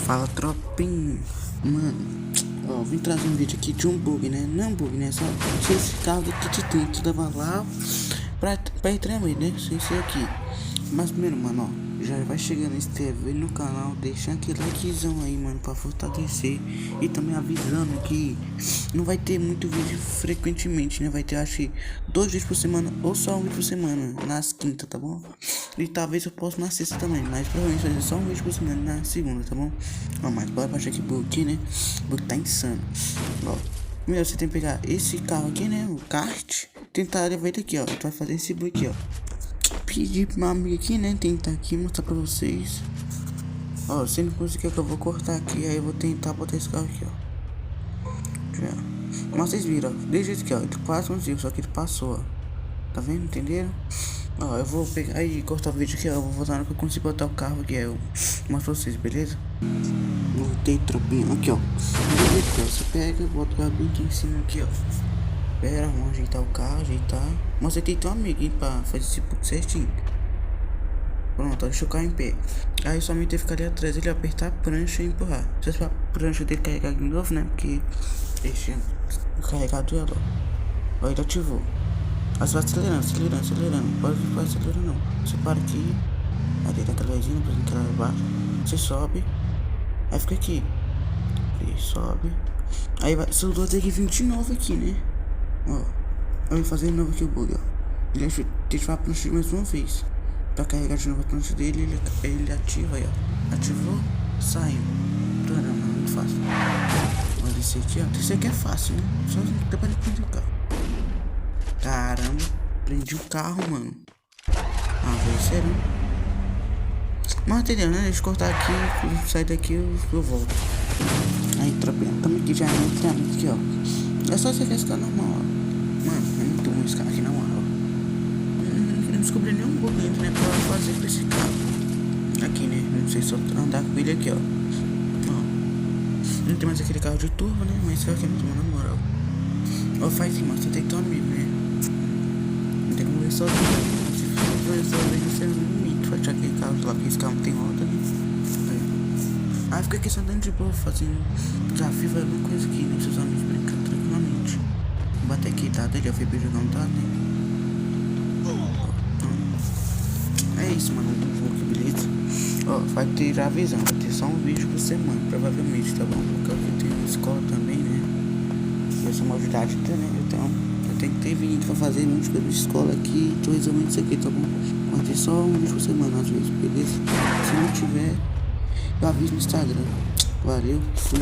Fala, tropinha. Mano, ó, vim trazer um vídeo aqui de um bug, né? Não bug, né? Só esse carro daqui de dentro da lá pra ir tremer, né? Sem ser aqui. Mas primeiro, mano, ó, já vai chegando, inscreve no canal, deixa aquele likezão aí, mano, pra fortalecer. E também avisando que não vai ter muito vídeo frequentemente, né? Vai ter, acho que 2 vídeos por semana ou só um vídeo por semana, nas quintas, tá bom? E talvez eu possa na sexta também, mas provavelmente vai ser só um vídeo por semana na segunda, tá bom? Ó, mas bora baixar aqui bug aqui, né? O bug tá insano. Ó, primeiro você tem que pegar esse carro aqui, né? O kart. Tentar levar ele aqui, ó. Tu vai fazer esse bug aqui, ó. Pedir pra uma amiga aqui, né? Tentar aqui mostrar pra vocês. Ó, se não conseguir que eu vou cortar aqui, aí eu vou tentar botar esse carro aqui, ó. Já. Mas vocês viram, ó. Desde aqui, ó. Ele quase conseguiu, só que ele passou, ó. Tá vendo? Entenderam? Ó, eu vou pegar aí cortar o vídeo aqui, ó. Eu vou voltar no que eu consigo botar o carro aqui, eu mostro pra vocês, beleza? Voltei, tropinha. Aqui, ó. Você pega, bota o carro bem aqui em cima, aqui, ó. Pera, vamos ajeitar o carro, ajeitar. Mas você tem que ter um amigo, hein, pra fazer esse puto certinho. Pronto, deixa o carro em pé. Aí somente tem que ficar ali atrás, ele apertar a prancha e empurrar. Se a prancha dele carregar de novo, né? Porque deixa carregado ela, ó. Ó, ele ativou. Aí você vai acelerando. Pode ficar acelerando não. Você para aqui. Aí deita aquela resina pra entrar lá embaixo. Você sobe. Aí fica aqui. E sobe. Aí vai. Seu dois tem que vir de novo aqui, né? Ó. Eu vou fazer de novo aqui o bug, ó. Ele deixa a prancha mais uma vez. Pra carregar de novo a prancha dele, ele ativa aí, ó. Ativou, saiu. Caramba, muito fácil. Olha esse aqui, ó. Esse aqui é fácil, né? Só depois de prender o carro. Caramba, prendi o carro, mano. Ah, vai ser, né? Mas entendeu, né? Deixa eu cortar aqui, sair daqui eu volto. Aí, tropinha, tamo aqui já entrando aqui, ó. É só você ficar normal, ó. Mano, é muito bom esse carro aqui na moral. Não descobri nenhum bug ainda, né? Pra fazer com esse carro. Aqui, né? Não sei só andar com ele aqui, ó. Ó. Não tem mais aquele carro de turbo, né? Mas esse carro aqui é muito bom, na moral. Ó, faz assim, mano. Você tem que ter um amigo, né? Não tem como ver sozinho. Se for ver sozinho, você é um mito. Vai tirar aquele carro lá, porque esse carro não tem roda, né? Aí fica aqui só andando de boa, fazendo desafio, alguma coisa aqui, né? Seus amigos brincando tranquilamente. Vou bater aqui, tá? Dele, a FB jogar um tá, né? É isso, mano, um jogo, beleza? Ó, vai ter já a visão, vai ter só um vídeo por semana, provavelmente, tá bom? Porque eu tenho uma escola também, né? Essa é uma novidade, né? Então, eu tenho que ter vídeo pra fazer muitas coisas de escola aqui, tô resolvendo isso aqui, tá bom? Vai ter só um vídeo por semana, às vezes, beleza? Se não tiver, eu aviso no Instagram. Valeu, fui.